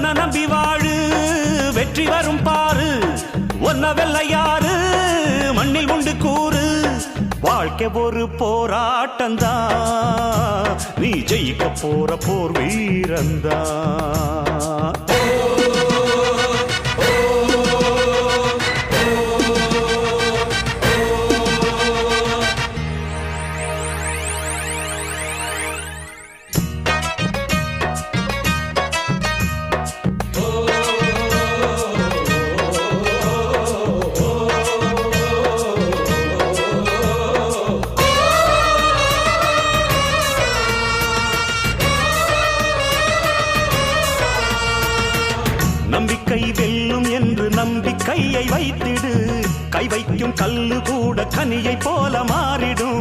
ஒன்ன நம்பி வாழு வெற்றி வரும் பாரு ஒன்ன வெல்ல யாரு மண்ணில் உண்டு கூறு வாழ்க்கை ஒரு போராட்டந்தா நீ ஜெயிக்க போற போர் வீரந்தா நம்பிக்கை வெல்லும் என்று நம்பிக்கையை வைத்திடு கை வைக்கும் கல்லு கூட கனியை போல மாறிடும்